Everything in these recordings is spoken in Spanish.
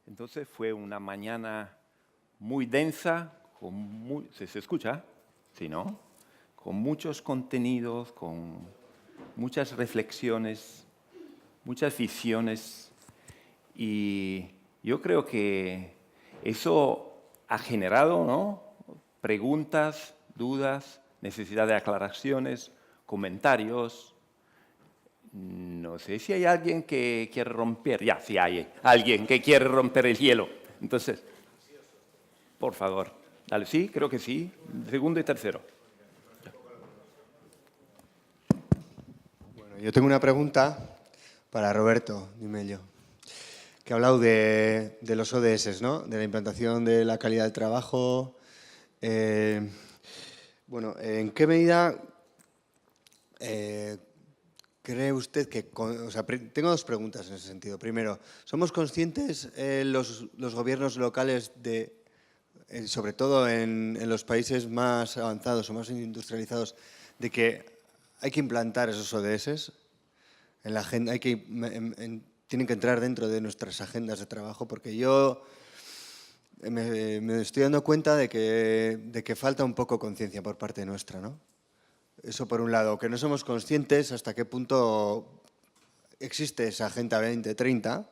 Entonces fue una mañana muy densa, ¿se escucha? ¿Sí, no? Con muchos contenidos, con muchas reflexiones, muchas visiones. Y yo creo que eso ha generado, ¿no?, preguntas, dudas, necesidad de aclaraciones, comentarios. No sé si hay alguien que quiere romper. Ya, sí hay alguien que quiere romper el hielo. Entonces, por favor, dale. Sí, creo que sí. Segundo y tercero. Bueno, yo tengo una pregunta para Roberto Di Meglio, que ha hablado de los ODS, ¿no? De la implantación de la calidad del trabajo. Bueno, ¿en qué medida cree usted que... tengo dos preguntas en ese sentido. Primero, ¿somos conscientes los gobiernos locales sobre todo en los países más avanzados o más industrializados, de que hay que implantar esos ODS en la agenda, tienen que entrar dentro de nuestras agendas de trabajo? Porque yo me estoy dando cuenta de que falta un poco conciencia por parte nuestra, ¿no? Eso por un lado, que no somos conscientes hasta qué punto existe esa Agenda 2030.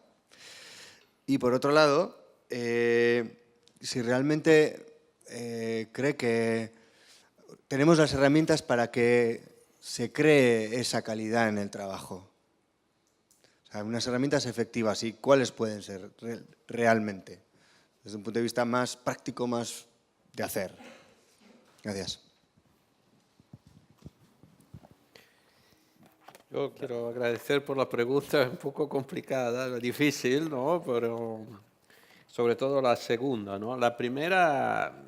Y por otro lado, si realmente cree que tenemos las herramientas para que se cree esa calidad en el trabajo. O sea, unas herramientas efectivas, y cuáles pueden ser realmente, desde un punto de vista más práctico, más de hacer. Gracias. Yo quiero agradecer por la pregunta, un poco complicada, difícil, ¿no? Pero sobre todo la segunda, ¿no? La primera,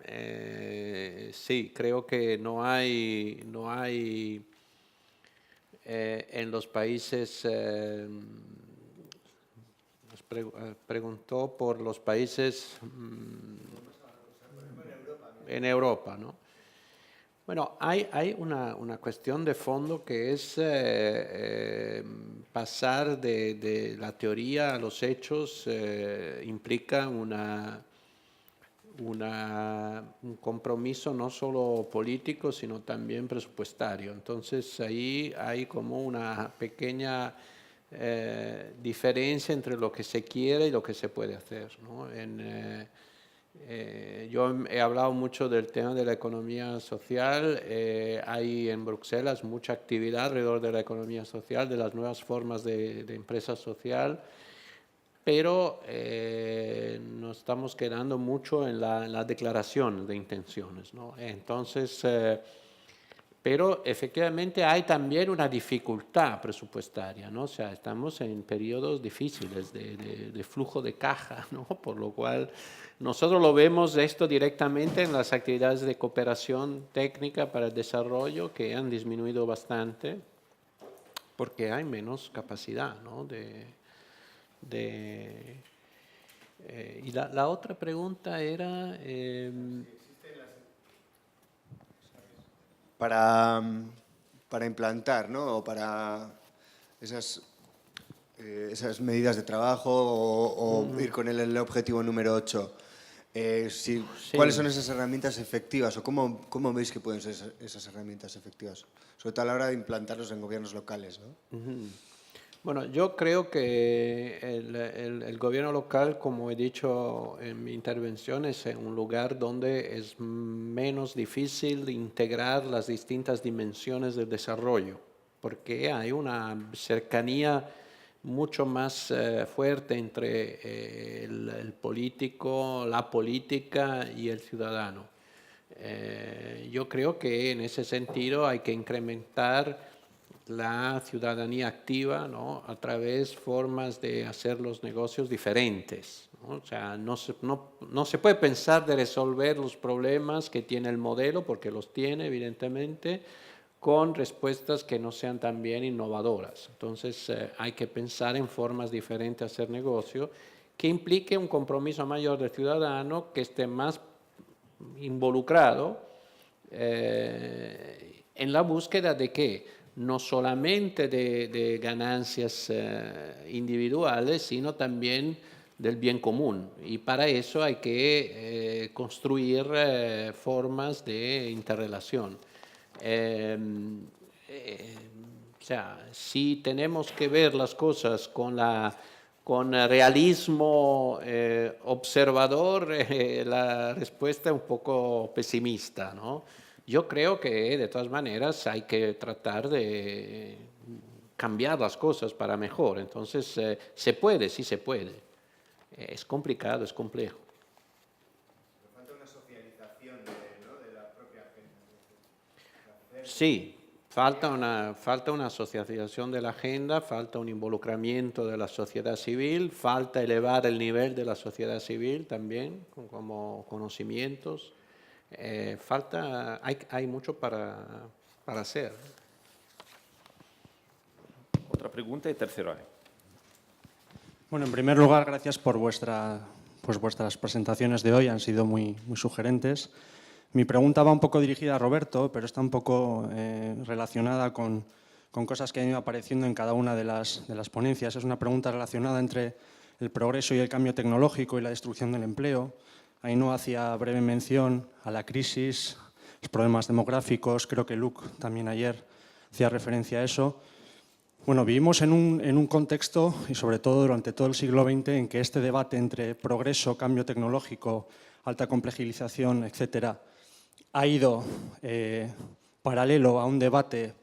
sí, creo que no hay en los países, preguntó por los países en Europa, ¿no? Bueno, hay una cuestión de fondo que es pasar de la teoría a los hechos, implica un compromiso no solo político, sino también presupuestario. Entonces ahí hay como una pequeña diferencia entre lo que se quiere y lo que se puede hacer, ¿no? Yo he hablado mucho del tema de la economía social. Hay en Bruselas mucha actividad alrededor de la economía social, de las nuevas formas de empresa social, pero nos estamos quedando mucho en la declaración de intenciones, ¿no? Entonces, pero efectivamente hay también una dificultad presupuestaria, ¿no? O sea, estamos en periodos difíciles de flujo de caja, ¿no? Por lo cual nosotros lo vemos esto directamente en las actividades de cooperación técnica para el desarrollo, que han disminuido bastante porque hay menos capacidad, ¿no? Y la otra pregunta era... para implantar, ¿no? O para esas medidas de trabajo o ir con el objetivo número 8. Sí. ¿Cuáles son esas herramientas efectivas o cómo veis que pueden ser esas herramientas efectivas? Sobre todo a la hora de implantarlos en gobiernos locales, ¿no? Bueno, yo creo que el gobierno local, como he dicho en mi intervención, es un lugar donde es menos difícil integrar las distintas dimensiones del desarrollo, porque hay una cercanía mucho más fuerte entre el político, la política y el ciudadano. Yo creo que en ese sentido hay que incrementar la ciudadanía activa, ¿no? A través de formas de hacer los negocios diferentes, ¿no? O sea, no se puede pensar de resolver los problemas que tiene el modelo, porque los tiene evidentemente, con respuestas que no sean también innovadoras. Entonces hay que pensar en formas diferentes de hacer negocio, que implique un compromiso mayor del ciudadano, que esté más involucrado en la búsqueda de qué, no solamente de ganancias individuales, sino también del bien común. Y para eso hay que construir formas de interrelación. O sea, si tenemos que ver las cosas con realismo observador, la respuesta es un poco pesimista, ¿no? Yo creo que de todas maneras hay que tratar de cambiar las cosas para mejor. Entonces, se puede, sí se puede. Es complicado, es complejo. Falta una socialización de la propia agenda. Sí, falta una socialización de la agenda, falta un involucramiento de la sociedad civil, falta elevar el nivel de la sociedad civil también, como conocimientos. Hay mucho para hacer. Otra pregunta y tercero. Bueno, en primer lugar, gracias por vuestras presentaciones de hoy, han sido muy sugerentes. Mi pregunta va un poco dirigida a Roberto, pero está un poco relacionada con cosas que han ido apareciendo en cada una de las ponencias. Es una pregunta relacionada entre el progreso y el cambio tecnológico y la destrucción del empleo. Ainhoa hacía breve mención a la crisis, los problemas demográficos, creo que Luc también ayer hacía referencia a eso. Bueno, vivimos en un contexto, y sobre todo durante todo el siglo XX, en que este debate entre progreso, cambio tecnológico, alta complejización, etcétera, ha ido paralelo a un debate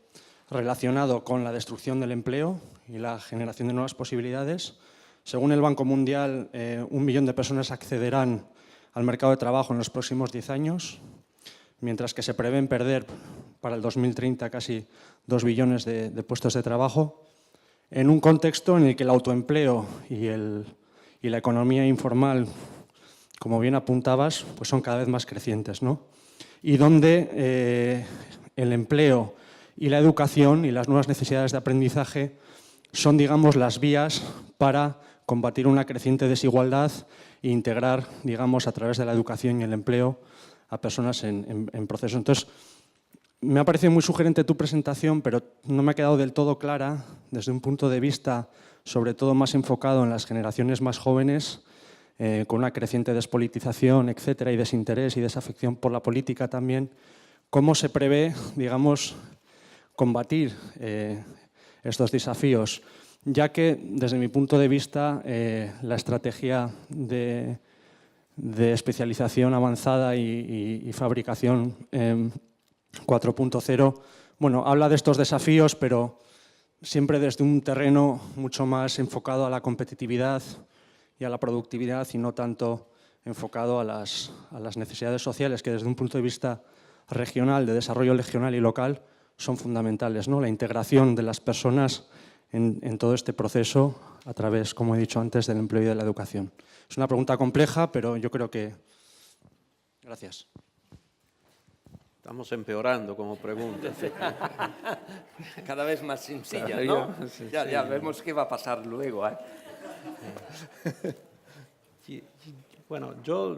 relacionado con la destrucción del empleo y la generación de nuevas posibilidades. Según el Banco Mundial, 1 millón de personas accederán al mercado de trabajo en los próximos 10 años, mientras que se prevén perder para el 2030 casi 2 billones de puestos de trabajo, en un contexto en el que el autoempleo y la economía informal, como bien apuntabas, pues son cada vez más crecientes, ¿no? Y donde el empleo y la educación y las nuevas necesidades de aprendizaje son, digamos, las vías para combatir una creciente desigualdad e integrar, digamos, a través de la educación y el empleo a personas en proceso. Entonces, me ha parecido muy sugerente tu presentación, pero no me ha quedado del todo clara desde un punto de vista, sobre todo más enfocado en las generaciones más jóvenes, con una creciente despolitización, etcétera, y desinterés y desafección por la política también. ¿Cómo se prevé, digamos, combatir estos desafíos? Ya que, desde mi punto de vista, la estrategia de especialización avanzada y fabricación 4.0, bueno, habla de estos desafíos, pero siempre desde un terreno mucho más enfocado a la competitividad y a la productividad y no tanto enfocado a las necesidades sociales, que desde un punto de vista regional, de desarrollo regional y local, son fundamentales, ¿no? La integración de las personas en todo este proceso a través, como he dicho antes, del empleo y de la educación. Es una pregunta compleja, pero yo creo que... Gracias. Estamos empeorando como pregunta. Cada vez más sencilla, Cada ¿no? día, sí, Ya sí. vemos qué va a pasar luego. Bueno,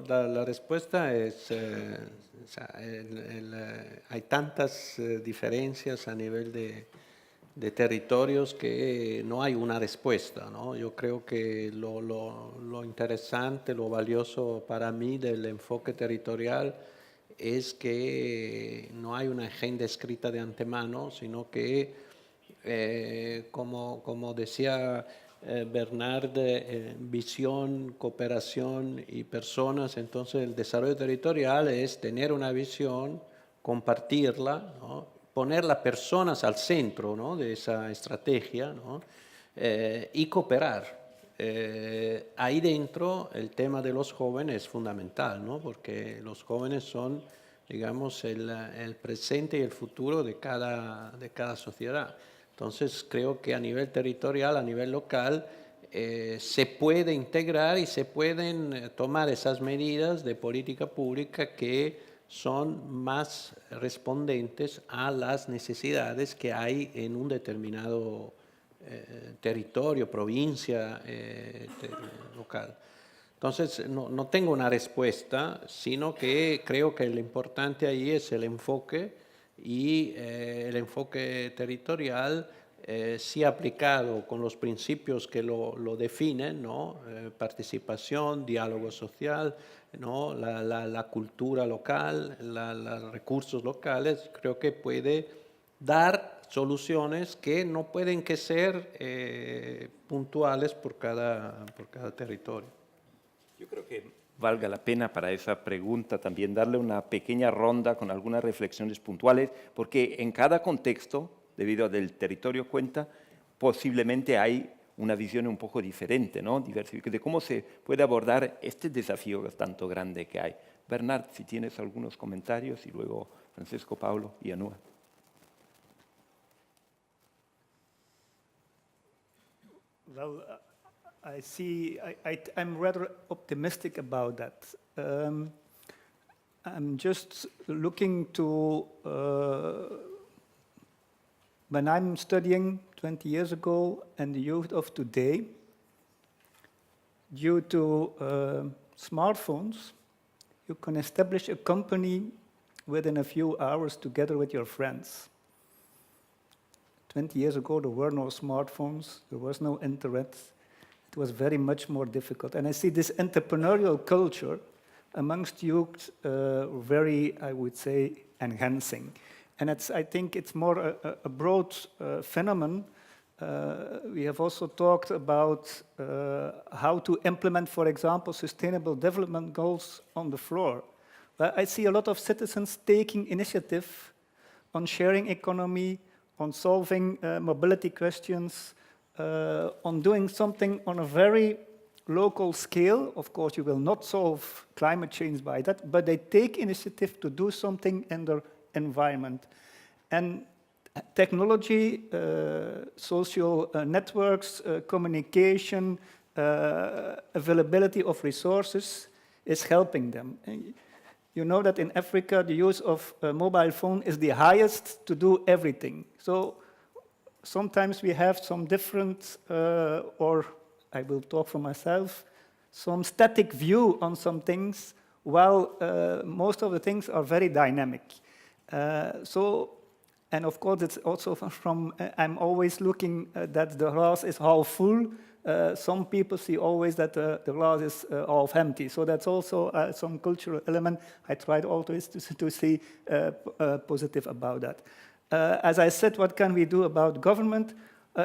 la respuesta es, o sea, hay tantas diferencias a nivel de territorios que no hay una respuesta, ¿no? Yo creo que lo interesante, lo valioso para mí del enfoque territorial es que no hay una agenda escrita de antemano, sino que, como decía Bernard, visión, cooperación y personas. Entonces, el desarrollo territorial es tener una visión, compartirla, ¿no? Poner las personas al centro, ¿no?, de esa estrategia, ¿no?, y cooperar. Ahí dentro el tema de los jóvenes es fundamental, ¿no?, porque los jóvenes son, digamos, el presente y el futuro de cada sociedad. Entonces, creo que a nivel territorial, a nivel local, se puede integrar y se pueden tomar esas medidas de política pública que son más respondentes a las necesidades que hay en un determinado territorio, provincia local. Entonces, no tengo una respuesta, sino que creo que lo importante ahí es el enfoque y el enfoque territorial si aplicado con los principios que lo definen, ¿no? Participación, diálogo social, ¿no? La cultura local, los recursos locales, creo que puede dar soluciones que no pueden que ser puntuales por cada territorio. Yo creo que valga la pena para esa pregunta también darle una pequeña ronda con algunas reflexiones puntuales, porque en cada contexto, debido a del territorio cuenta, posiblemente hay una visión un poco diferente, ¿no? De cómo se puede abordar este desafío tanto grande que hay. Bernard, si tienes algunos comentarios, y luego Francesco, Paulo y Anúa. Well, I'm rather optimistic about that. I'm just looking to, when I'm studying 20 years ago and the youth of today, due to smartphones, you can establish a company within a few hours together with your friends. 20 years ago, there were no smartphones, there was no internet. It was very much more difficult. And I see this entrepreneurial culture amongst youth very, I would say, enhancing. And I think it's more a broad phenomenon. We have also talked about how to implement, for example, sustainable development goals on the floor. But I see a lot of citizens taking initiative on sharing economy, on solving mobility questions, on doing something on a very local scale. Of course, you will not solve climate change by that, but they take initiative to do something in their environment. And technology, social networks, communication, availability of resources is helping them. You know that in Africa, the use of a mobile phone is the highest to do everything. So sometimes we have some different, or I will talk for myself, some static view on some things, while most of the things are very dynamic. And of course, it's also from, I'm always looking that the glass is half full. Some people see always that the glass is half empty. So that's also some cultural element. I tried always to see positive about that. As I said, what can we do about government?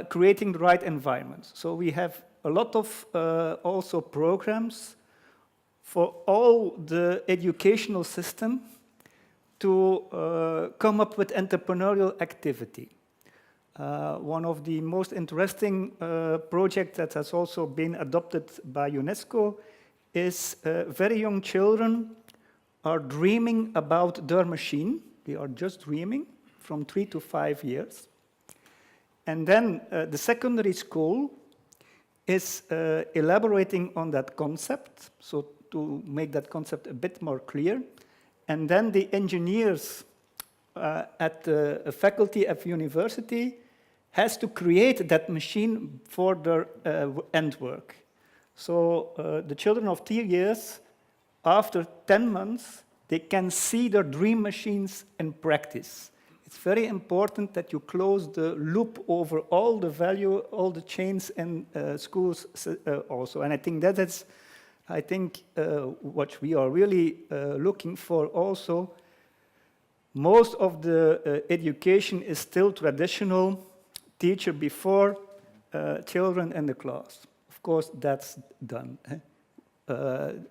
Creating the right environment. So we have a lot of also programs for all the educational system to come up with entrepreneurial activity. One of the most interesting projects that has also been adopted by UNESCO is very young children are dreaming about their machine. They are just dreaming from 3 to 5 years. And then the secondary school is elaborating on that concept, so to make that concept a bit more clear. And then the engineers at the faculty of university has to create that machine for their end work. So the children of 3 years, after 10 months, they can see their dream machines in practice. It's very important that you close the loop over all the value, all the chains in schools also. And I think that is, what we are really looking for also. Most of the education is still traditional, teacher before, children in the class. Of course, that's done.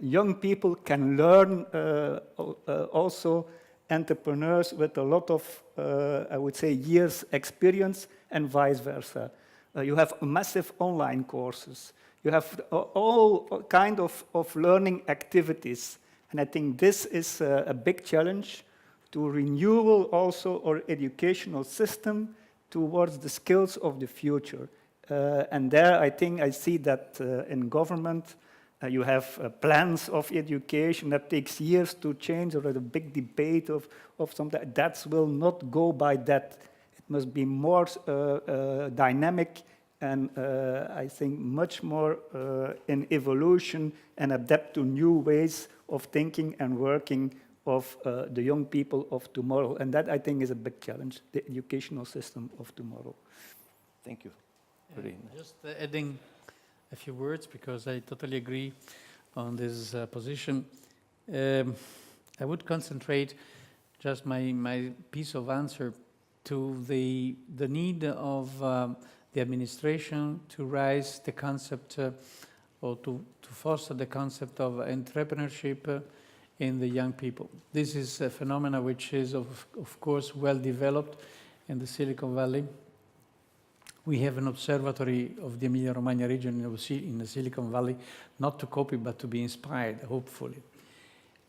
Young people can learn also entrepreneurs with a lot of, I would say, years experience and vice versa. You have massive online courses. You have all kind of learning activities. And I think this is a big challenge to renewal also our educational system towards the skills of the future. And there I think I see that in government, you have plans of education that takes years to change, or a big debate of something. That will not go by that. It must be more dynamic and I think much more in evolution and adapt to new ways of thinking and working of the young people of tomorrow. And that I think is a big challenge, the educational system of tomorrow. Thank you. Very nice. Just adding a few words, because I totally agree on this position. I would concentrate just my piece of answer to the need of the administration to raise the concept or to foster the concept of entrepreneurship in the young people. This is a phenomenon which is, of course, well developed in the Silicon Valley. We have an observatory of the Emilia-Romagna region in the Silicon Valley, not to copy, but to be inspired, hopefully.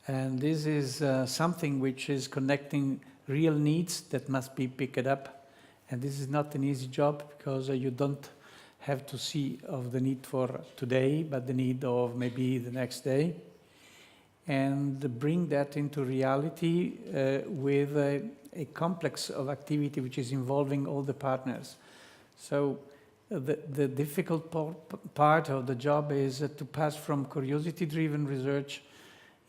And this is something which is connecting real needs that must be picked up. And this is not an easy job, because you don't have to see of the need for today, but the need of maybe the next day. And bring that into reality with a complex of activity which is involving all the partners. So the difficult part of the job is to pass from curiosity-driven research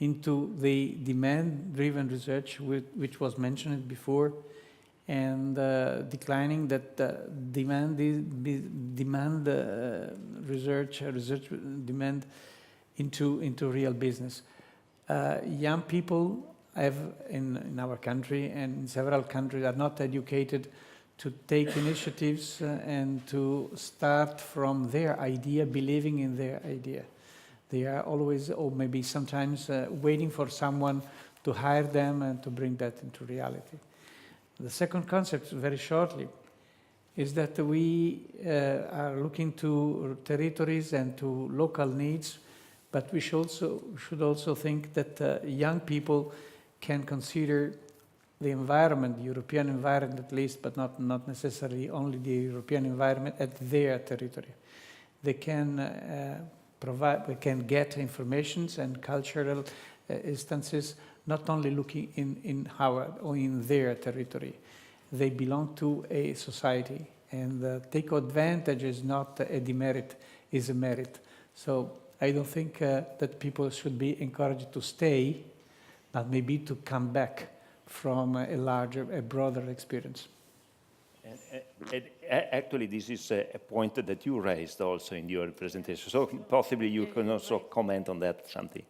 into the demand-driven research, which was mentioned before, and declining that research demand into real business. Young people have in our country and in several countries are not educated to take initiatives and to start from their idea, believing in their idea. They are always, or maybe sometimes, waiting for someone to hire them and to bring that into reality. The second concept, very shortly, is that we are looking to territories and to local needs, but we should also think that young people can consider the environment, the European environment at least, but not necessarily only the European environment at their territory. They can they can get informations and cultural instances, not only looking in Howard or in their territory. They belong to a society, and take advantage is not a demerit, is a merit. So I don't think that people should be encouraged to stay, but maybe to come back from a broader experience. Actually, this is a point that you raised also in your presentation. So possibly you can also comment on that, Santi.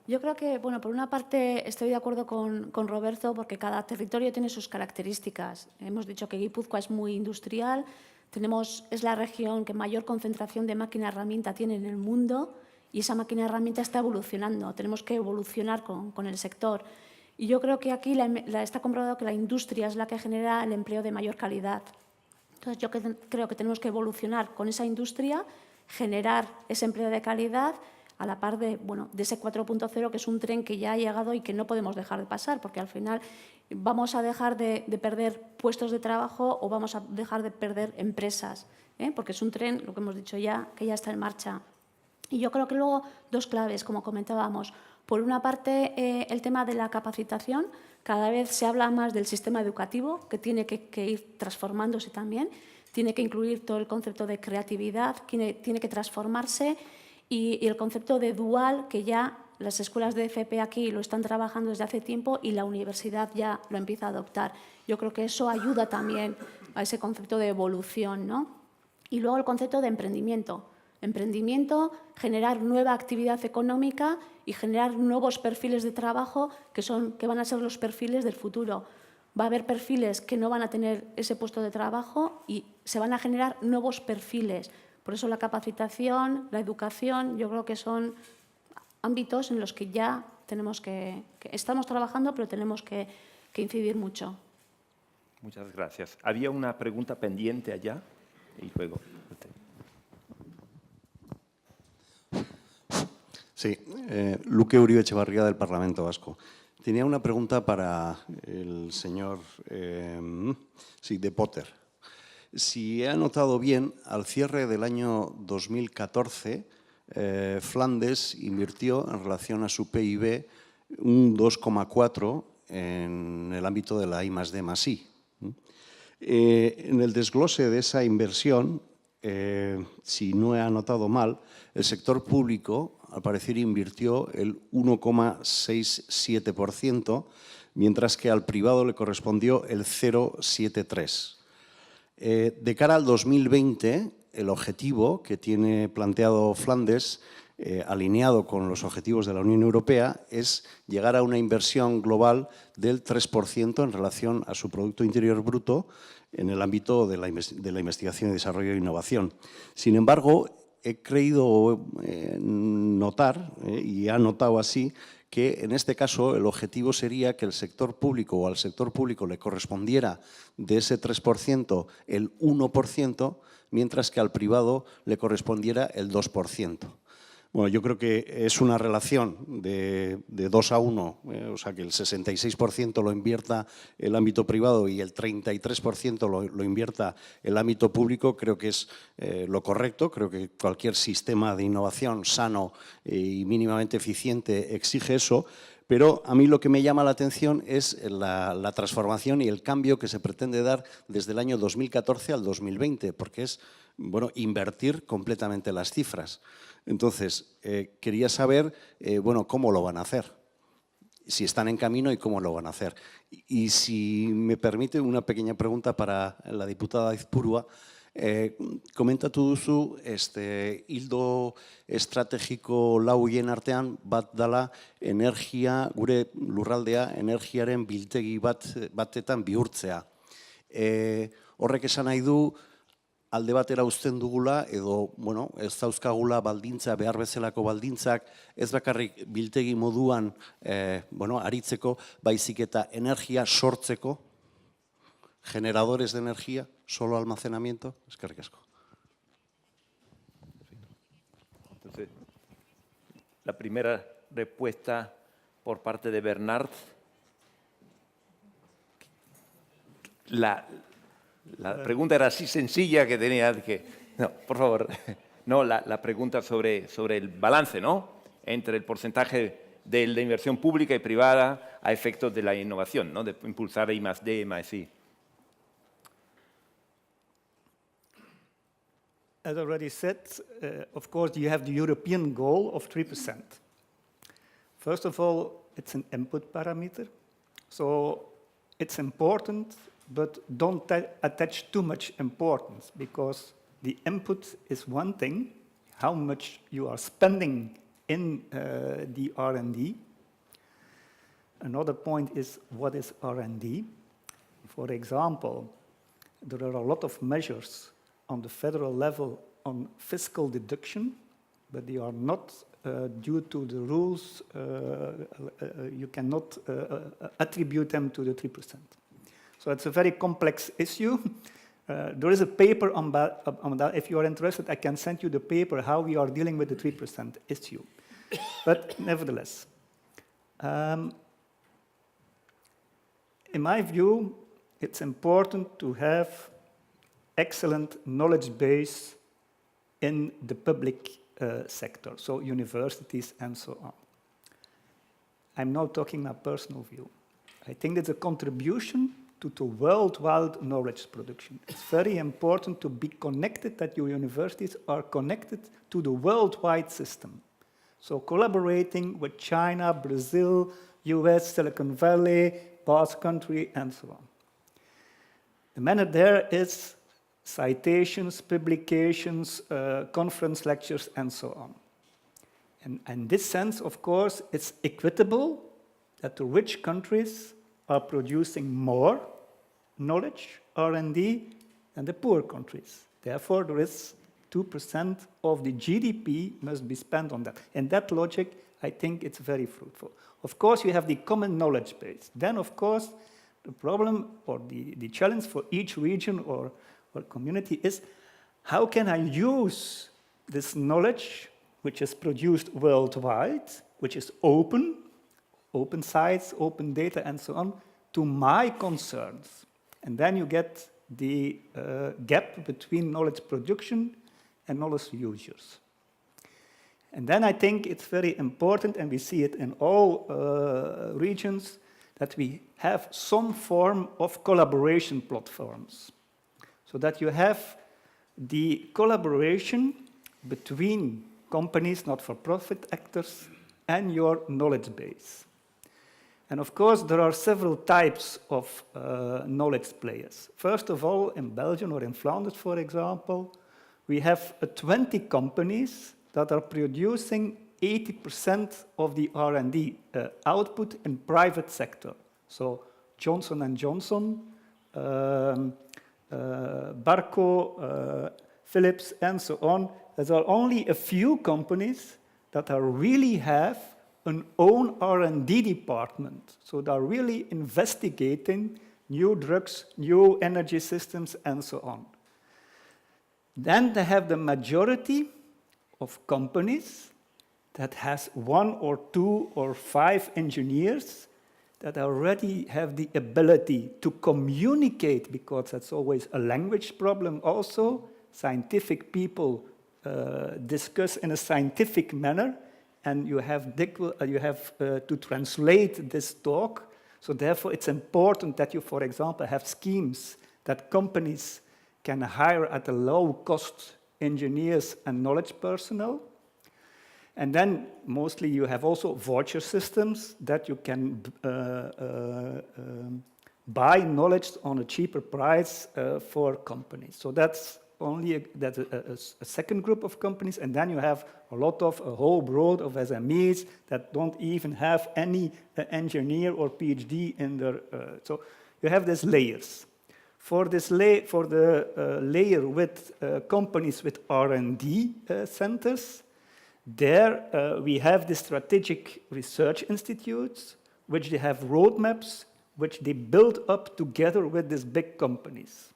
Yo creo que, bueno, por una parte estoy de acuerdo con Roberto, porque cada territorio tiene sus características. Hemos dicho que Guipúzcoa es muy industrial, es la región que mayor concentración de máquina herramienta tiene en el mundo, y esa máquina herramienta está evolucionando. Tenemos que evolucionar con el sector. Y yo creo que aquí está comprobado que la industria es la que genera el empleo de mayor calidad. Entonces, yo creo que tenemos que evolucionar con esa industria, generar ese empleo de calidad, a la par de ese 4.0, que es un tren que ya ha llegado y que no podemos dejar de pasar, porque al final vamos a dejar de perder puestos de trabajo o vamos a dejar de perder empresas, porque es un tren, lo que hemos dicho ya, que ya está en marcha. Y yo creo que luego dos claves, como comentábamos. Por una parte, el tema de la capacitación. Cada vez se habla más del sistema educativo, que tiene que ir transformándose también. Tiene que incluir todo el concepto de creatividad, tiene que transformarse. Y el concepto de dual, que ya las escuelas de FP aquí lo están trabajando desde hace tiempo y la universidad ya lo empieza a adoptar. Yo creo que eso ayuda también a ese concepto de evolución, ¿no? Y luego el concepto de emprendimiento. Emprendimiento, generar nueva actividad económica y generar nuevos perfiles de trabajo que van a ser los perfiles del futuro. Va a haber perfiles que no van a tener ese puesto de trabajo y se van a generar nuevos perfiles. Por eso la capacitación, la educación, yo creo que son ámbitos en los que ya tenemos que estamos trabajando, pero tenemos que incidir mucho. Muchas gracias. Había una pregunta pendiente allá y luego... Sí, Luque Uribe Echevarría, del Parlamento Vasco. Tenía una pregunta para el señor de Potter. Si he anotado bien, al cierre del año 2014, Flandes invirtió en relación a su PIB un 2,4 en el ámbito de la I+D+I. En el desglose de esa inversión, si no he anotado mal, el sector público, al parecer, invirtió el 1,67%, mientras que al privado le correspondió el 0,73%. De cara al 2020, el objetivo que tiene planteado Flandes, alineado con los objetivos de la Unión Europea, es llegar a una inversión global del 3% en relación a su Producto Interior Bruto en el ámbito de la investigación y desarrollo e innovación. Sin embargo, he creído notar, y ha notado así, que en este caso el objetivo sería que el sector público o al sector público le correspondiera de ese 3% el 1%, mientras que al privado le correspondiera el 2%. Bueno, yo creo que es una relación de 2 a 1, o sea, que el 66% lo invierta el ámbito privado y el 33% lo invierta el ámbito público. Creo que es lo correcto. Creo que cualquier sistema de innovación sano y mínimamente eficiente exige eso. Pero a mí lo que me llama la atención es la transformación y el cambio que se pretende dar desde el año 2014 al 2020, porque es, bueno, invertir completamente las cifras. Entonces, quería saber, bueno, cómo lo van a hacer, si están en camino y cómo lo van a hacer. Y si me permite una pequeña pregunta para la diputada Aizpurua, komentatu duzu, hildo estrategiko lau hien artean bat dala energia, gure lurraldea, energiaren biltegi batetan bihurtzea. Horrek esan nahi du, alde batera uzten dugula edo, bueno, ez dauzkagula baldintza, behar bezalako baldintzak, ez bakarrik biltegi moduan, bueno, aritzeko, baizik eta energia sortzeko, generadores de energía, solo almacenamiento, eskerrik asko. Entonces, la primera respuesta por parte de Bernard. La pregunta era así sencilla que tenía que... No, por favor. No, la pregunta sobre el balance, ¿no? Entre el porcentaje de la inversión pública y privada a efectos de la innovación, ¿no? De impulsar I+D, I+I. As already said, of course, you have the European goal of 3%. First of all, it's an input parameter. So it's important, but don't attach too much importance, because the input is one thing, how much you are spending in the R&D. Another point is, what is R&D? For example, there are a lot of measures on the federal level on fiscal deduction, but they are not, due to the rules, you cannot attribute them to the 3%. So it's a very complex issue. There is a paper on that. If you are interested, I can send you the paper, how we are dealing with the 3% issue. But nevertheless, in my view, it's important to have excellent knowledge base in the public sector, so universities and so on. I'm now talking my personal view. I think that's a contribution to the worldwide knowledge production. It's very important to be connected, that your universities are connected to the worldwide system. So collaborating with China, Brazil, US, Silicon Valley, Basque Country, and so on. The manner there is citations, publications, conference lectures, and so on. And in this sense, of course, it's equitable that the rich countries are producing more knowledge, R&D, than the poor countries. Therefore, there is 2% of the GDP must be spent on that. In that logic, I think it's very fruitful. Of course, you have the common knowledge base. Then, of course, the problem or the challenge for each region or community is, how can I use this knowledge, which is produced worldwide, which is open sites, open data, and so on, to my concerns? And then you get the gap between knowledge production and knowledge users. And then I think it's very important, and we see it in all regions, that we have some form of collaboration platforms, so that you have the collaboration between companies, not-for-profit actors, and your knowledge base. And of course, there are several types of knowledge players. First of all, in Belgium or in Flanders, for example, we have 20 companies that are producing 80% of the R&D output in private sector. So Johnson & Johnson, Barco, Philips, and so on. There are only a few companies that really have an own R&D department. So they're really investigating new drugs, new energy systems, and so on. Then they have the majority of companies that has 1 or 2 or 5 engineers that already have the ability to communicate, because that's always a language problem also. Scientific people discuss in a scientific manner, and you have to translate this talk. So therefore, it's important that you, for example, have schemes that companies can hire at a low cost engineers and knowledge personnel. And then mostly you have also voucher systems that you can buy knowledge on a cheaper price for companies. So that's only a second group of companies. And then you have a whole broad of SMEs that don't even have any engineer or PhD in their, so you have these layers. For the layer with companies with R&D centers, there we have the strategic research institutes, which they have roadmaps, which they build up together with these big companies.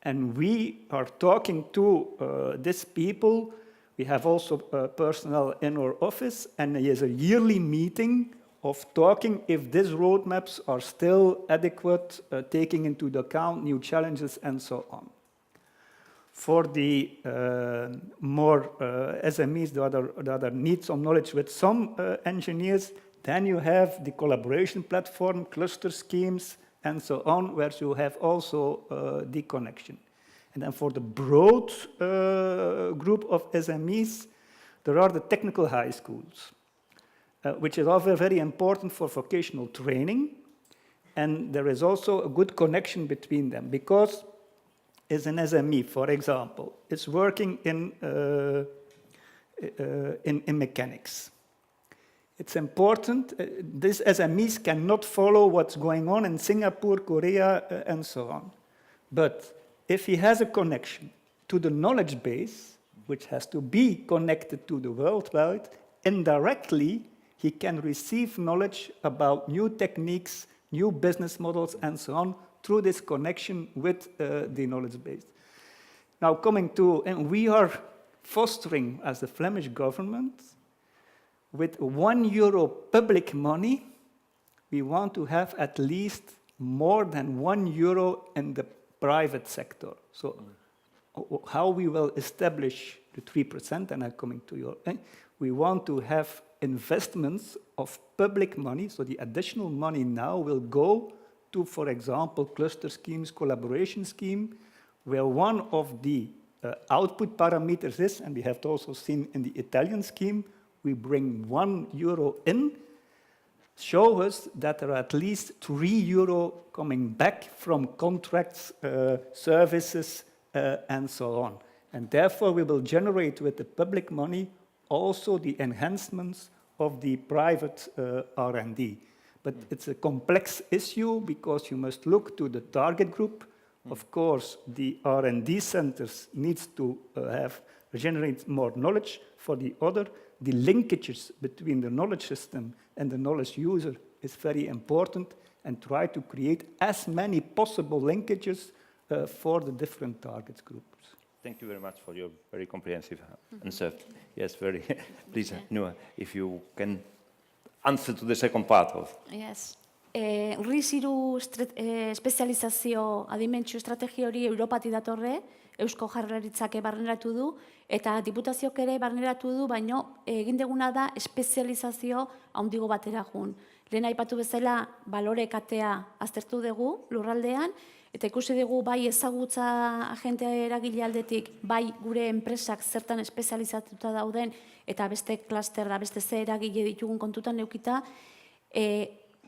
And we are talking to these people. We have also personnel in our office, and there is a yearly meeting of talking if these roadmaps are still adequate, taking into account new challenges and so on. For the more SMEs that need some knowledge with some engineers, then you have the collaboration platform, cluster schemes, and so on, where you have also the connection. And then for the broad group of SMEs, there are the technical high schools, which is also very important for vocational training. And there is also a good connection between them, because as an SME, for example, is working in mechanics. It's important, these SMEs cannot follow what's going on in Singapore, Korea, and so on. But if he has a connection to the knowledge base, which has to be connected to the worldwide, indirectly, he can receive knowledge about new techniques, new business models, and so on, through this connection with the knowledge base. Now coming to, and we are fostering as the Flemish government, with €1 public money, we want to have at least more than €1 in the private sector. So how we will establish the 3%, and I'm coming to your, we want to have investments of public money, so the additional money now will go to, for example, cluster schemes, collaboration scheme, where one of the output parameters is, and we have also seen in the Italian scheme, we bring €1 in, show us that there are at least €3 coming back from contracts, services, and so on. And therefore, we will generate with the public money also the enhancements of the private R&D. But it's a complex issue because you must look to the target group. Of course, the R&D centers needs to generate more knowledge. For the other, the linkages between the knowledge system and the knowledge user is very important, and try to create as many possible linkages for the different target groups. Thank you very much for your very comprehensive answer. Yes, very. Please, Noah, if you can answer to the second part of. Yes. RIS-3 espezializazio adimentsio estrategia hori Europatik datorre, Eusko Jaurlaritzak barneratu du, eta diputazioak ere barneratu du, baino egin deguna da espezializazio handigo batera joan. Lehen aipatu bezala balore katea aztertu dugu lurraldean, eta ikusi dugu bai ezagutza agente eragile aldetik, bai gure enpresak zertan espezializatuta dauden, eta beste klaster da, beste ze eragile ditugun kontutan neukita,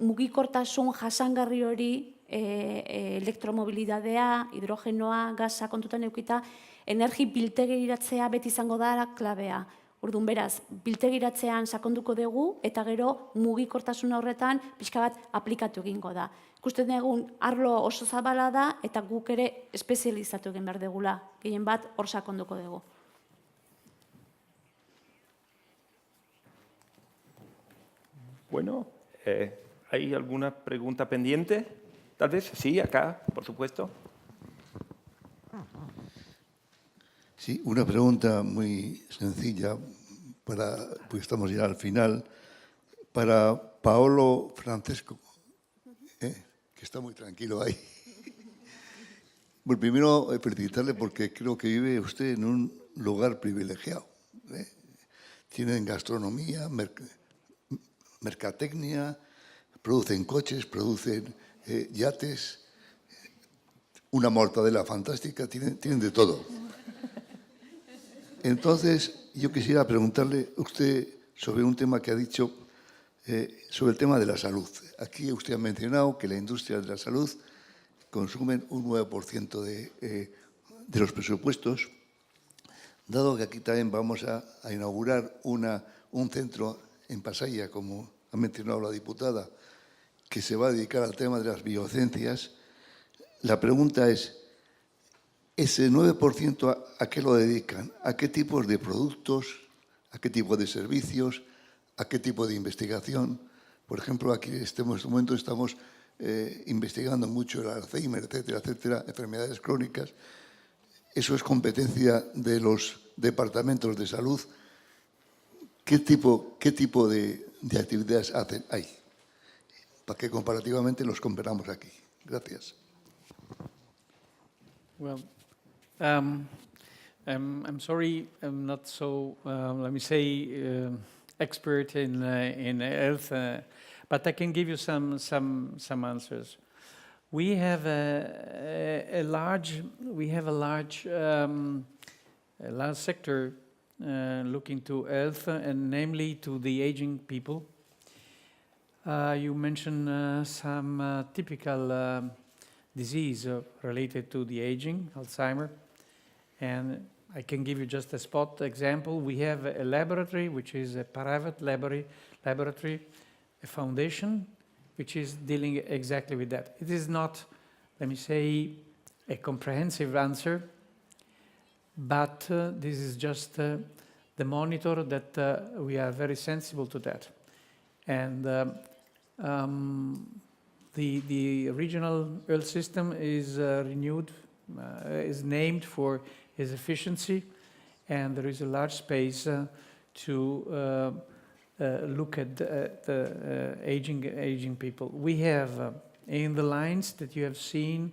mugikortasun jasangarri hori, elektromobilidadea, hidrogenoa, gaza kontutan eukita, energi biltegiratzea beti izango da klabea. Orduan, beraz, biltegiratzean sakonduko dugu, eta gero mugikortasun horretan pixka bat aplikatu egingo da. Ikusten dugun arlo oso zabala da, eta guk ere espezializatu egin behar dugula. Gehien bat hor sakonduko dugu. Bueno, ¿hay alguna pregunta pendiente? Tal vez, sí, acá, por supuesto. Sí, una pregunta muy sencilla, pues estamos ya al final, para Paolo Francesco, que está muy tranquilo ahí. Bueno, primero felicitarle porque creo que vive usted en un lugar privilegiado. Tienen gastronomía, mercatecnia, producen coches, producen yates, una mortadela fantástica, tienen de todo. Entonces, yo quisiera preguntarle a usted sobre un tema que ha dicho, sobre el tema de la salud. Aquí usted ha mencionado que la industria de la salud consumen un 9% de los presupuestos, dado que aquí también vamos a inaugurar un centro en Pasaia, como ha mencionado la diputada, que se va a dedicar al tema de las biociencias. La pregunta es, ¿ese 9% a qué lo dedican? ¿A qué tipos de productos? ¿A qué tipo de servicios? ¿A qué tipo de investigación? Por ejemplo, aquí en este momento estamos investigando mucho el Alzheimer, etcétera, etcétera, enfermedades crónicas. Eso es competencia de los departamentos de salud. ¿Qué tipo de actividades hacen ahí? Para que comparativamente los comparamos aquí. Gracias. Well, I'm sorry, I'm not so, let me say, expert in health, but I can give you some answers. We have a large sector looking to health, and namely to the aging people. You mentioned some typical disease related to the aging, Alzheimer, and I can give you just a spot example. We have a laboratory, which is a private laboratory, a foundation, which is dealing exactly with that. It is not, let me say, a comprehensive answer, but this is just the monitor that we are very sensible to that. And the regional health system is renewed, is named for its efficiency, and there is a large space to look at the aging people. We have in the lines that you have seen,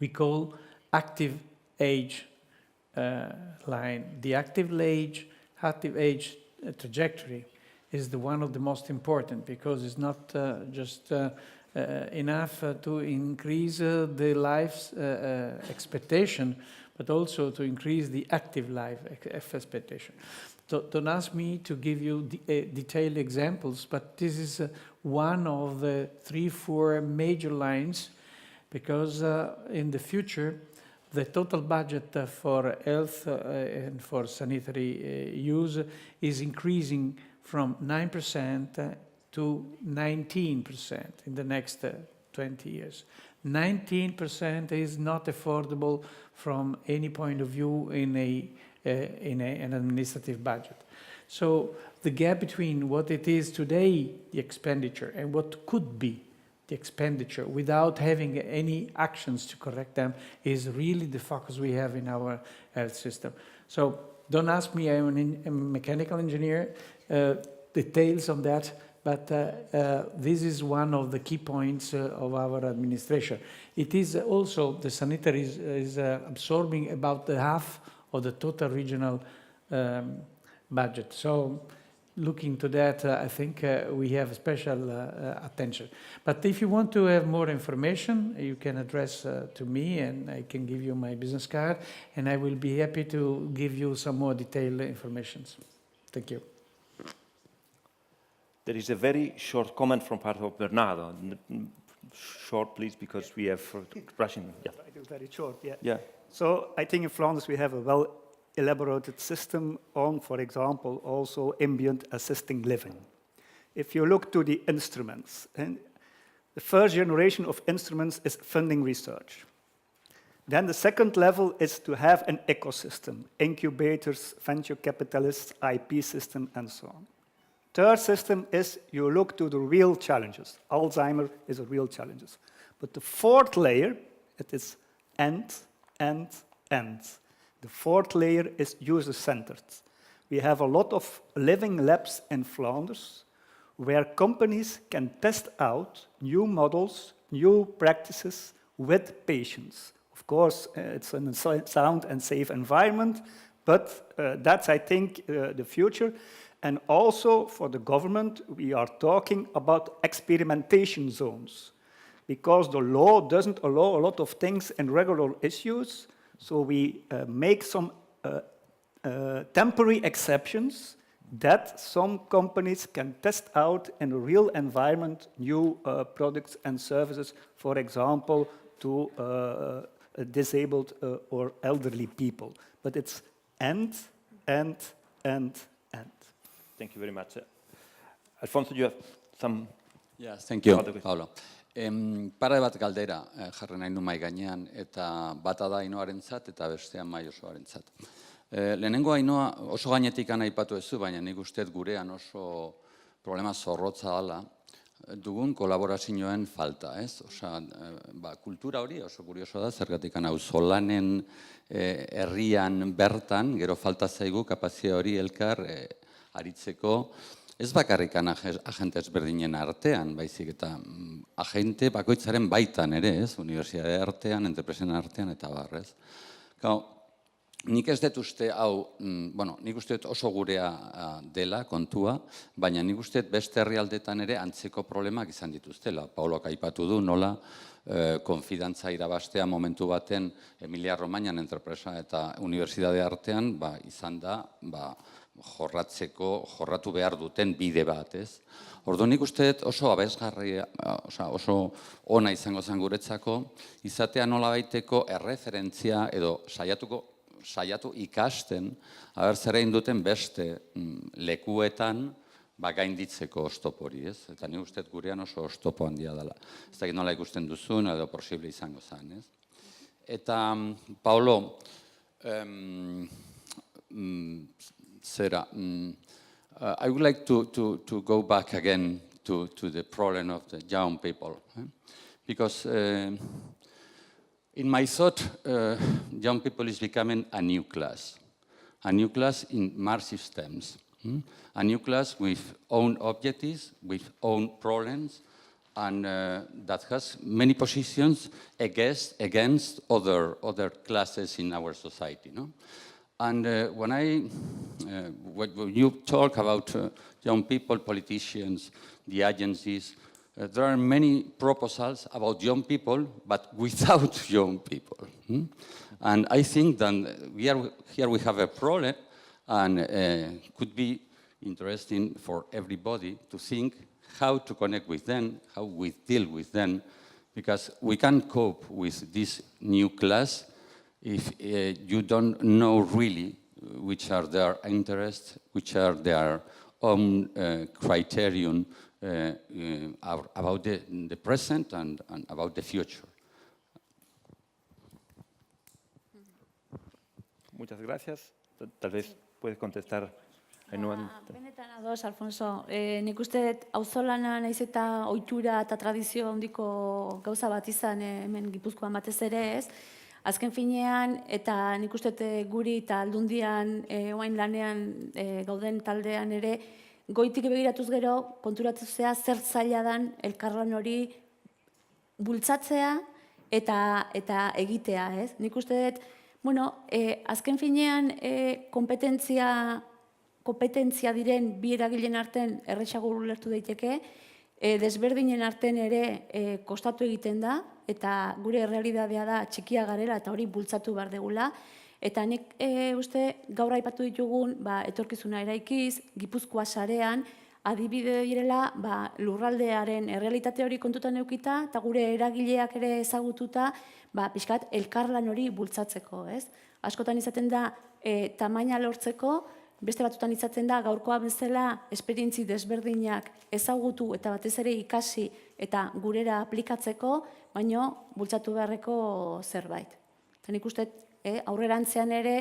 we call active age line. The active age trajectory is the one of the most important, because it's not just enough to increase the life's expectation, but also to increase the active life expectation. So don't ask me to give you detailed examples, but this is one of the 3-4 major lines, because in the future, the total budget for health and for sanitary use is increasing from 9% to 19% in the next 20 years. 19% is not affordable from any point of view in an administrative budget. So the gap between what it is today, the expenditure, and what could be the expenditure without having any actions to correct them is really the focus we have in our health system. So don't ask me, I'm a mechanical engineer, details on that, but this is one of the key points of our administration. It is also, the sanitary is absorbing about half of the total regional budget. So looking to that, I think we have special attention. But if you want to have more information, you can address to me, and I can give you my business card, and I will be happy to give you some more detailed information. Thank you. There is a very short comment from part of Bernardo. Short, please, because we have Russian. Yeah. I do very short, yeah. Yeah. So I think in Flanders we have a well-elaborated system on, for example, also ambient assisting living. If you look to the instruments, and the first generation of instruments is funding research. Then the second level is to have an ecosystem, incubators, venture capitalists, IP system, and so on. Third system is you look to the real challenges. Alzheimer is a real challenge. But the fourth layer, it is end. The fourth layer is user-centered. We have a lot of living labs in Flanders where companies can test out new models, new practices with patients. Of course, it's in a sound and safe environment, but that's, I think, the future. And also for the government, we are talking about experimentation zones because the law doesn't allow a lot of things in regular issues. So we make some temporary exceptions that some companies can test out in a real environment new products and services, for example, to disabled or elderly people. But it's end. Thank you very much. Alfonso, you have some... Yes, thank you, Paulo. Pare bat galdera jarri nahi du mahai gainean, eta bata da Ainoarentzat eta bestea Mai Osoarentzat. Lehenengo Ainoa oso gainetik aipatu duzu, baina nik uste gurean oso problema zorrotza dela dugun kolaborazioen falta, ez? Osea, kultura hori oso kurioso da, zergatik auzolanen herrian bertan, gero falta zaigu kapazia hori elkar aritzeko, ez bakarrik agente ezberdinen artean, baizik eta agente bakoitzaren baitan ere, ez? Unibertsitate artean, enterpresen artean, eta barrez. Nik ez dut uste hau, nik uste dut oso gurea dela kontua, baina nik uste dut beste herrialdetan ere antzeko problemak izan dituztela. Paulok aipatu du nola konfidantza irabastea momentu baten Emilia Romagnan enterpresa eta unibertsitate artean izan da jorratu behar duten bide bat, ez? Orduan nik uste dut oso abesgarria, oso ona izango zen guretzako, izatea nola baiteko erreferentzia edo saiatu ikasten, zer egin duten beste lekuetan gainditzeko oztopo hori, ez? Eta nik uste dut gurean oso oztopo handia dela. Ez dakit nola ikusten duzun edo posible izango zen, ez? Eta, Paulo, Sarah, I would like to go back again to the problem of the young people, because in my thought, young people is becoming a new class in mass systems, a new class with own objectives, with own problems, and that has many positions against other classes in our society, no? And when you talk about young people, politicians, the agencies, there are many proposals about young people, but without young people. And I think that here we have a problem, and could be interesting for everybody to think how to connect with them, how we deal with them, because we can't cope with this new class if you don't know really which are their interests, which are their own criterion about the present and about the future. Muchas gracias. Tal vez puedes contestar. Benetan ados, Alfonso. Nik uste dut auzolana naiz eta ohitura eta tradizio handiko gauza bat izan hemen Gipuzkoan batez ere, ez? Azken finean, eta nik uste guri eta aldundian oain lanean gauden taldean ere, goitik begiratuz gero, konturatuzea zer zaila dan elkarlan hori bultzatzea eta egitea, ez? Nik uste dut, azken finean kompetentzia diren bi eragileen artean erresago ulertu daiteke, desberdinen artean ere kostatu egiten da, eta gure errealidadea da txikia garela eta hori bultzatu behar degula. Eta nik uste gaur aipatu ditugun etorkizuna eraikiz, Gipuzkoa sarean, adibide direla lurraldearen errealitate hori kontutan eukita eta gure eragileak ere ezagututa pixkat elkarlan hori bultzatzeko, ez? Askotan izaten da tamaina lortzeko, beste batutan izaten da gaurkoa bezala esperientzi desberdinak ezagutu eta batez ere ikasi eta gurera aplikatzeko, baino bultzatu beharreko zerbait. Eta nik uste aurrerantzean ere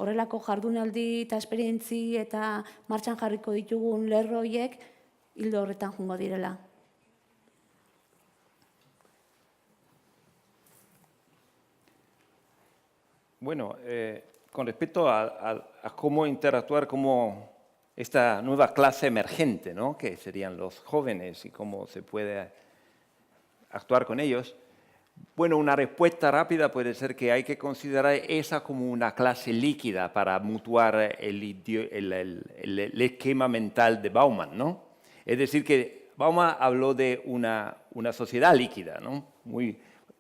horrelako jardunaldi eta esperientzi eta martxan jarriko ditugun lerro horiek hildo horretan joango direla. Bueno, con respecto a cómo interactuar como esta nueva clase emergente, ¿no? Que serían los jóvenes y cómo se puede actuar con ellos, bueno, una respuesta rápida puede ser que hay que considerar esa como una clase líquida para mutuar el esquema mental de Bauman, ¿no? Es decir, que Bauman habló de una sociedad líquida, ¿no?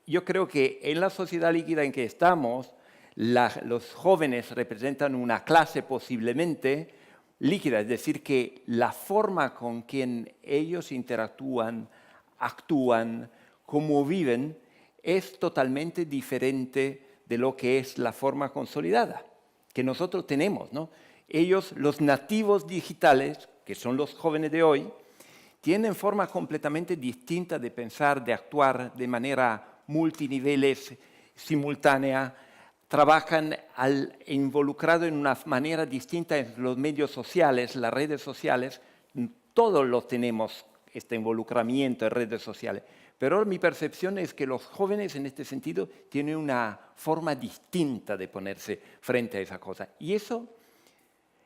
Yo creo que en la sociedad líquida en que estamos, los jóvenes representan una clase posiblemente líquida, es decir, que la forma con que ellos interactúan, actúan, cómo viven, es totalmente diferente de lo que es la forma consolidada que nosotros tenemos, ¿no? Ellos, los nativos digitales, que son los jóvenes de hoy, tienen forma completamente distinta de pensar, de actuar de manera multiniveles, simultánea, trabajan involucrados en una manera distinta en los medios sociales, las redes sociales. Todos los tenemos este involucramiento en redes sociales. Pero mi percepción es que los jóvenes en este sentido tienen una forma distinta de ponerse frente a esa cosa. Y eso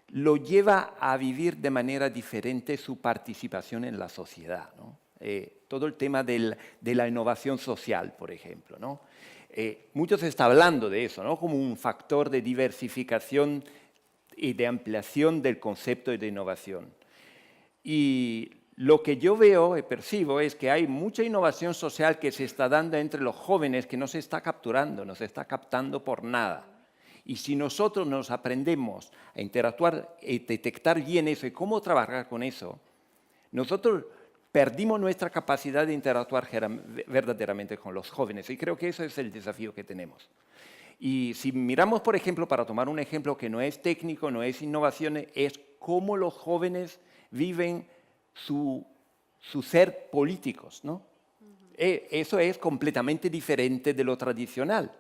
lo lleva a vivir de manera diferente su participación en la sociedad, ¿no? Todo el tema de la innovación social, por ejemplo, ¿no? Mucho se está hablando de eso, ¿no? Como un factor de diversificación y de ampliación del concepto de innovación. Y lo que yo veo y percibo es que hay mucha innovación social que se está dando entre los jóvenes que no se está capturando, no se está captando por nada. Y si nosotros nos aprendemos a interactuar y detectar bien eso y cómo trabajar con eso, nosotros perdimos nuestra capacidad de interactuar verdaderamente con los jóvenes. Y creo que eso es el desafío que tenemos. Y si miramos, por ejemplo, para tomar un ejemplo que no es técnico, no es innovación, es cómo los jóvenes viven su ser políticos, ¿no? Eso es completamente diferente de lo tradicional.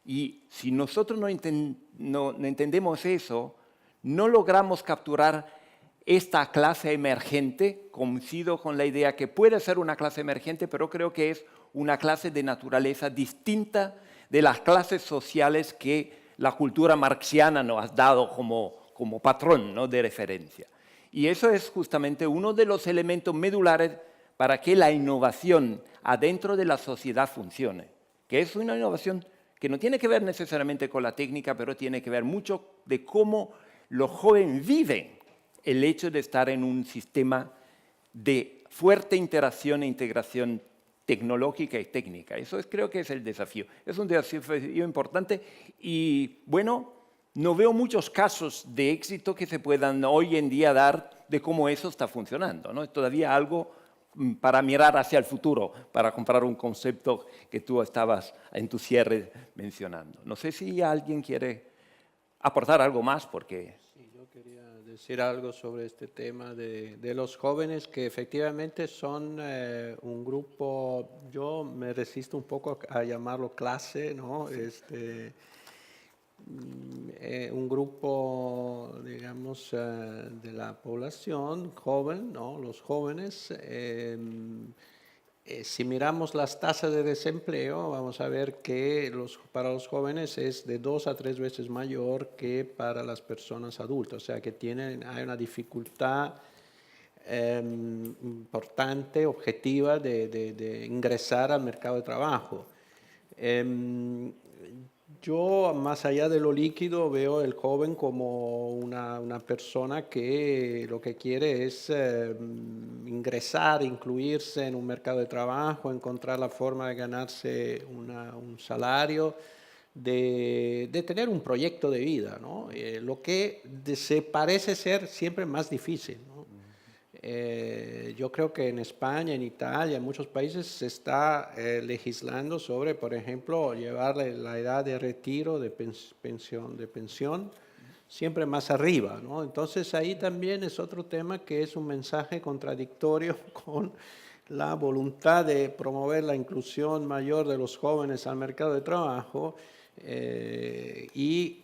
Y si nosotros no entendemos eso, no logramos capturar esta clase emergente. Coincido con la idea que puede ser una clase emergente, pero creo que es una clase de naturaleza distinta de las clases sociales que la cultura marxiana nos ha dado como patrón, ¿no?, de referencia. Y eso es justamente uno de los elementos medulares para que la innovación adentro de la sociedad funcione, que es una innovación que no tiene que ver necesariamente con la técnica, pero tiene que ver mucho de cómo los jóvenes viven el hecho de estar en un sistema de fuerte interacción e integración tecnológica y técnica. Eso creo que es el desafío. Es un desafío importante y, bueno, no veo muchos casos de éxito que se puedan hoy en día dar de cómo eso está funcionando, ¿no? Es todavía algo para mirar hacia el futuro, para comprar un concepto que tú estabas en tu cierre mencionando. No sé si alguien quiere aportar algo más, porque... Sí, yo quería decir algo sobre este tema de los jóvenes, que efectivamente son un grupo, yo me resisto un poco a llamarlo clase, ¿no? Un grupo, digamos, de la población joven, ¿no? Los jóvenes. Si miramos las tasas de desempleo, vamos a ver que para los jóvenes es de 2 a 3 veces mayor que para las personas adultas. O sea que hay una dificultad importante, objetiva, de ingresar al mercado de trabajo. Yo, más allá de lo líquido, veo el joven como una persona que lo que quiere es ingresar, incluirse en un mercado de trabajo, encontrar la forma de ganarse un salario, de tener un proyecto de vida, ¿no? Lo que se parece ser siempre más difícil, ¿no? Yo creo que en España, en Italia, en muchos países se está legislando sobre, por ejemplo, llevar la edad de retiro de pensión siempre más arriba, ¿no? Entonces ahí también es otro tema que es un mensaje contradictorio con la voluntad de promover la inclusión mayor de los jóvenes al mercado de trabajo y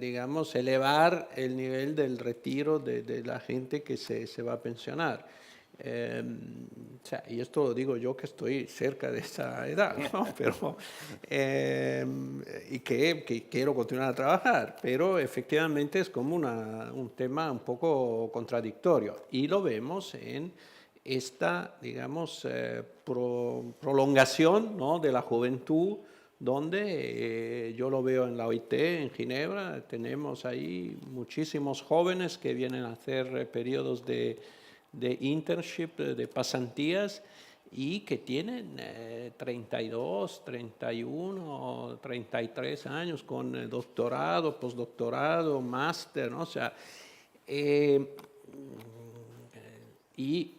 digamos, elevar el nivel del retiro de la gente que se va a pensionar. O sea, y esto lo digo yo que estoy cerca de esa edad, ¿no? Pero, y que quiero continuar a trabajar, pero efectivamente es como un tema un poco contradictorio y lo vemos en esta, digamos, prolongación, ¿no?, de la juventud, donde yo lo veo en la OIT, en Ginebra, tenemos ahí muchísimos jóvenes que vienen a hacer periodos de internship, de pasantías, y que tienen 32, 31, 33 años con doctorado, postdoctorado, máster, ¿no? O sea, y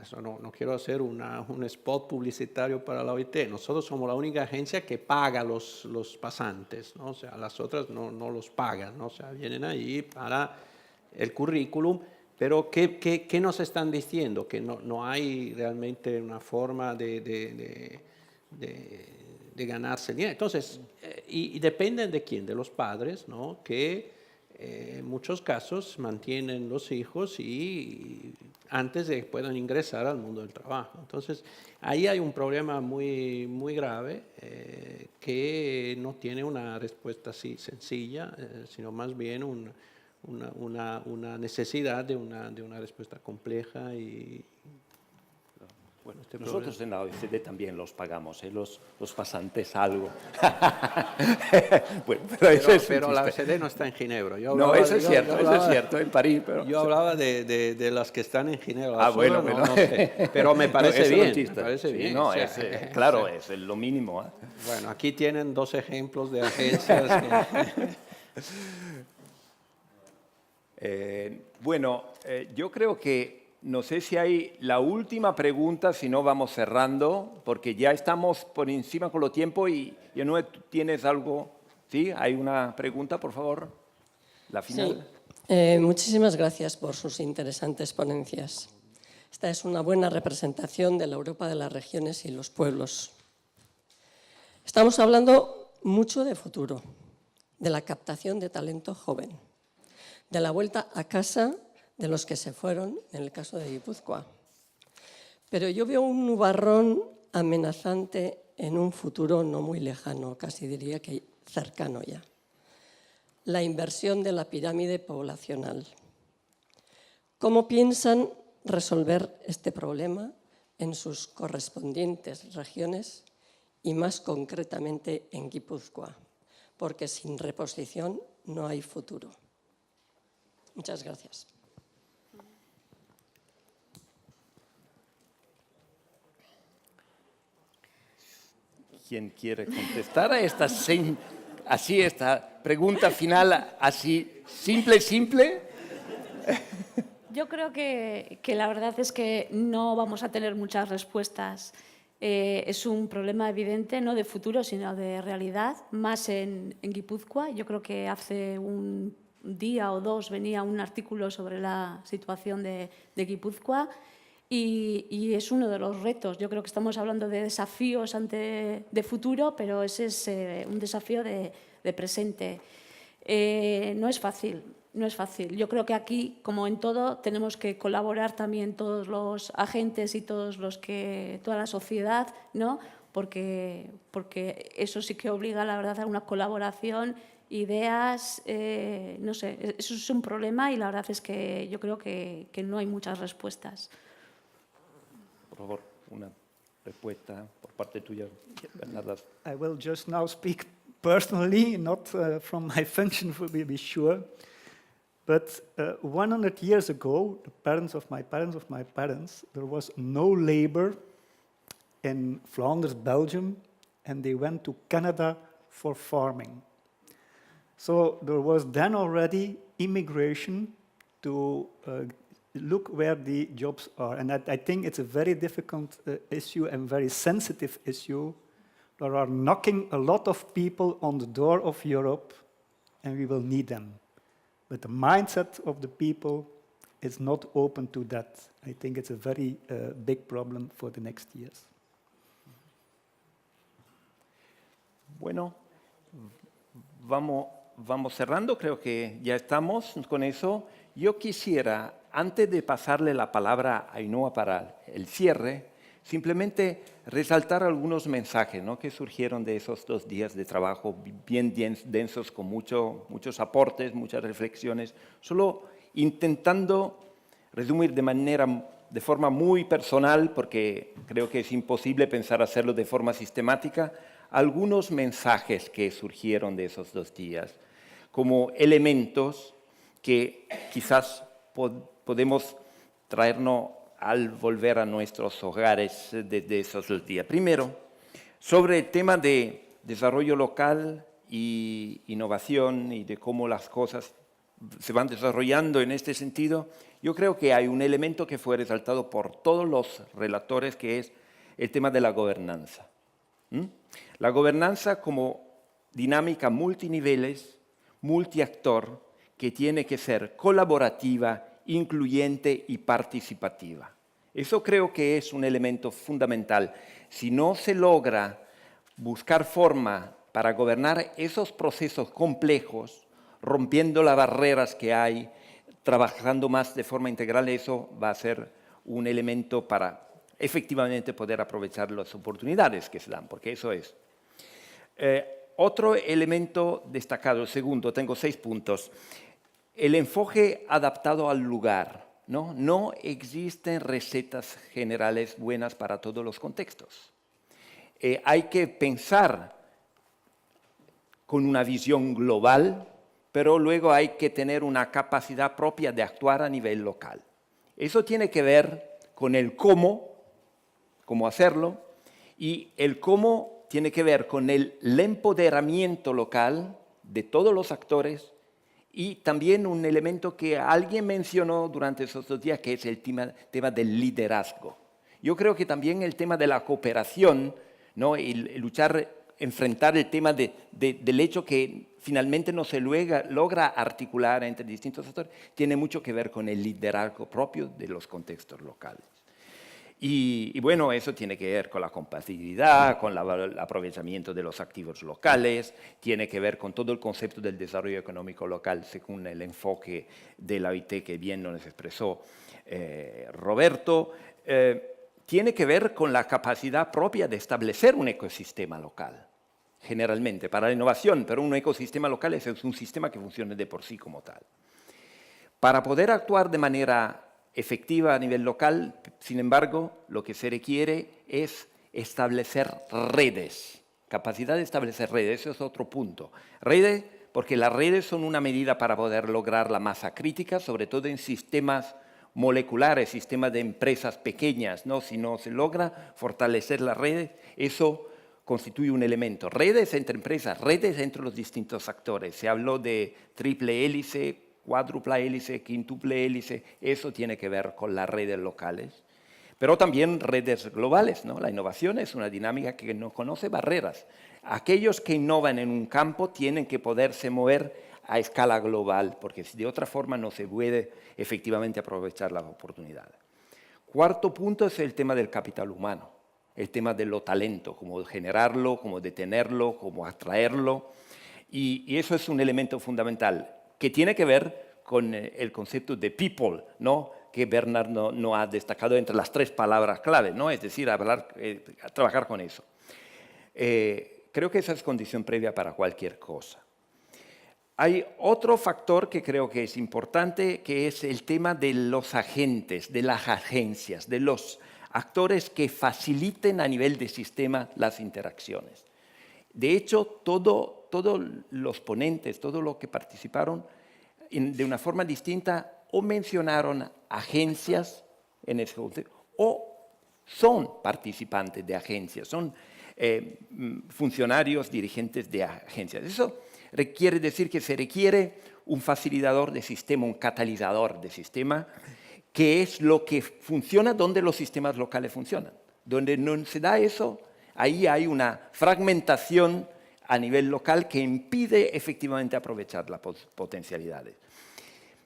eso no quiero hacer un spot publicitario para la OIT. Nosotros somos la única agencia que paga los pasantes, ¿no? O sea, las otras no los pagan, ¿no? O sea, vienen ahí para el currículum. Pero ¿qué nos están diciendo? Que no hay realmente una forma de ganarse dinero. Entonces, y dependen de quién, de los padres, ¿no?, que en muchos casos mantienen los hijos y antes de que puedan ingresar al mundo del trabajo. Entonces, ahí hay un problema muy, muy grave que no tiene una respuesta así sencilla, sino más bien una necesidad de una respuesta compleja y bueno, Nosotros en la OECD también los pagamos, los pasantes algo. Bueno, pero la OECD no está en Ginebra. No, eso es cierto, en París. Pero... Yo hablaba de las que están en Ginebra. Ah, bueno, no sé, pero me parece bien. Me parece sí, bien. No, o sea, claro, es lo mínimo. Bueno, aquí tienen 2 ejemplos de agencias. Bueno, yo creo que no sé si hay la última pregunta, si no vamos cerrando, porque ya estamos por encima con los tiempos y no tienes algo. ¿Sí? ¿Hay una pregunta, por favor? La final. Sí. Muchísimas gracias por sus interesantes ponencias. Esta es una buena representación de la Europa de las regiones y los pueblos. Estamos hablando mucho de futuro, de la captación de talento joven, de la vuelta a casa de los que se fueron, en el caso de Guipúzcoa. Pero yo veo un nubarrón amenazante en un futuro no muy lejano, casi diría que cercano ya. La inversión de la pirámide poblacional. ¿Cómo piensan resolver este problema en sus correspondientes regiones y más concretamente en Guipúzcoa? Porque sin reposición no hay futuro. Muchas gracias. ¿Quién quiere contestar a esta pregunta final así simple? Yo creo que la verdad es que no vamos a tener muchas respuestas. Es un problema evidente, no de futuro, sino de realidad, más en Guipúzcoa. Yo creo que hace un día o 2 venía un artículo sobre la situación de Guipúzcoa y es uno de los retos. Yo creo que estamos hablando de desafíos de futuro, pero ese es un desafío de presente. No es fácil. No es fácil. Yo creo que aquí, como en todo, tenemos que colaborar también todos los agentes y toda la sociedad, ¿no? Porque eso sí que obliga, la verdad, a una colaboración, ideas, no sé, eso es un problema y la verdad es que yo creo que no hay muchas respuestas. Por favor, una respuesta por parte tuya, Bernarda. I will just now speak personally, not from my function, to be sure. But 100 years ago, the parents of my parents, there was no labor in Flanders, Belgium, and they went to Canada for farming. So there was then already immigration to look where the jobs are. And I think it's a very difficult issue and very sensitive issue. There are knocking a lot of people on the door of Europe, and we will need them. But the mindset of the people is not open to that. I think it's a very big problem for the next years. Bueno, vamos cerrando, creo que ya estamos con eso. Yo quisiera, antes de pasarle la palabra a Ainhoa para el cierre, simplemente resaltar algunos mensajes, ¿no?, que surgieron de esos 2 días de trabajo bien densos, con muchos aportes, muchas reflexiones, solo intentando resumir de forma muy personal, porque creo que es imposible pensar hacerlo de forma sistemática, algunos mensajes que surgieron de esos 2 días, como elementos que quizás podemos traernos al volver a nuestros hogares desde esos 2 días. Primero, sobre el tema de desarrollo local y innovación y de cómo las cosas se van desarrollando en este sentido, yo creo que hay un elemento que fue resaltado por todos los relatores, que es el tema de la gobernanza. La gobernanza como dinámica multiniveles, multiactor, que tiene que ser colaborativa, incluyente y participativa. Eso creo que es un elemento fundamental. Si no se logra buscar forma para gobernar esos procesos complejos, rompiendo las barreras que hay, trabajando más de forma integral, eso va a ser un elemento para efectivamente poder aprovechar las oportunidades que se dan, porque eso es. Otro elemento destacado, segundo, tengo 6 puntos. El enfoque adaptado al lugar, ¿no? No existen recetas generales buenas para todos los contextos. Hay que pensar con una visión global, pero luego hay que tener una capacidad propia de actuar a nivel local. Eso tiene que ver con el cómo hacerlo, y el cómo tiene que ver con el empoderamiento local de todos los actores, y también un elemento que alguien mencionó durante esos 2 días, que es el tema del liderazgo. Yo creo que también el tema de la cooperación, ¿no?, y luchar, enfrentar el tema del hecho que finalmente no se logra articular entre distintos actores, tiene mucho que ver con el liderazgo propio de los contextos locales. Y bueno, eso tiene que ver con la compatibilidad, con el aprovechamiento de los activos locales, tiene que ver con todo el concepto del desarrollo económico local según el enfoque de la OIT que bien nos expresó Roberto. Tiene que ver con la capacidad propia de establecer un ecosistema local, generalmente, para la innovación, pero un ecosistema local es un sistema que funcione de por sí como tal. Para poder actuar de manera efectiva a nivel local, sin embargo, lo que se requiere es establecer redes, capacidad de establecer redes, eso es otro punto. Redes, porque las redes son una medida para poder lograr la masa crítica, sobre todo en sistemas moleculares, sistemas de empresas pequeñas, ¿no? Si no se logra fortalecer las redes, eso constituye un elemento. Redes entre empresas, redes entre los distintos actores. Se habló de triple hélice, cuádruple hélice, quíntuple hélice, eso tiene que ver con las redes locales, pero también redes globales, ¿no? La innovación es una dinámica que no conoce barreras. Aquellos que innovan en un campo tienen que poderse mover a escala global, porque de otra forma no se puede efectivamente aprovechar las oportunidades. Cuarto punto es el tema del capital humano, el tema de lo talento, cómo generarlo, cómo detenerlo, cómo atraerlo, y eso es un elemento fundamental, que tiene que ver con el concepto de people, ¿no?, que Bernard no ha destacado entre las 3 palabras clave, ¿no?, es decir, trabajar con eso. Creo que esa es condición previa para cualquier cosa. Hay otro factor que creo que es importante, que es el tema de los agentes, de las agencias, de los actores que faciliten a nivel de sistema las interacciones. De hecho, todos los ponentes, todos los que participaron, de una forma distinta, o mencionaron agencias en ese contexto, o son participantes de agencias, son funcionarios, dirigentes de agencias. Eso quiere decir que se requiere un facilitador de sistema, un catalizador de sistema, que es lo que funciona donde los sistemas locales funcionan. Donde no se da eso, ahí hay una fragmentación a nivel local que impide efectivamente aprovechar las potencialidades.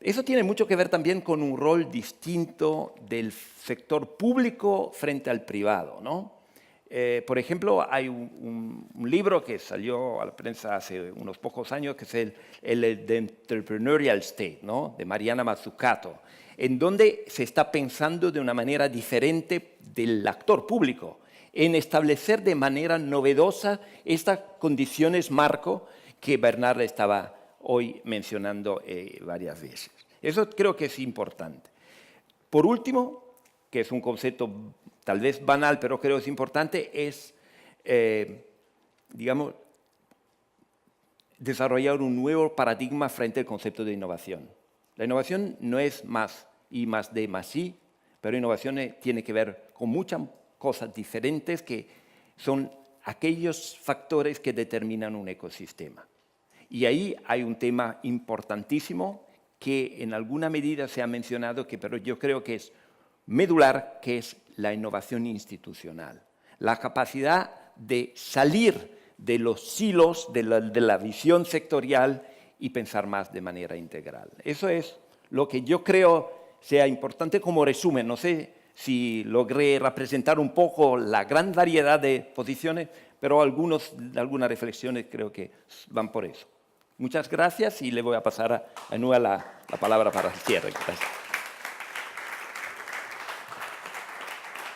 Eso tiene mucho que ver también con un rol distinto del sector público frente al privado, ¿no? Por ejemplo, hay un libro que salió a la prensa hace unos pocos años, que es el The Entrepreneurial State, ¿no? De Mariana Mazzucato, en donde se está pensando de una manera diferente del actor público, en establecer de manera novedosa estas condiciones marco que Bernard estaba hoy mencionando varias veces. Eso creo que es importante. Por último, que es un concepto tal vez banal, pero creo que es importante, es, digamos, desarrollar un nuevo paradigma frente al concepto de innovación. La innovación no es más I más D más I, pero innovación tiene que ver con muchas cosas diferentes que son aquellos factores que determinan un ecosistema. Y ahí hay un tema importantísimo que en alguna medida se ha mencionado, pero yo creo que es medular, que es la innovación institucional. La capacidad de salir de los silos, de la visión sectorial y pensar más de manera integral. Eso es lo que yo creo sea importante como resumen. No sé si logré representar un poco la gran variedad de posiciones, pero algunas reflexiones creo que van por eso. Muchas gracias y le voy a pasar a Nuala la palabra para el cierre. Gracias.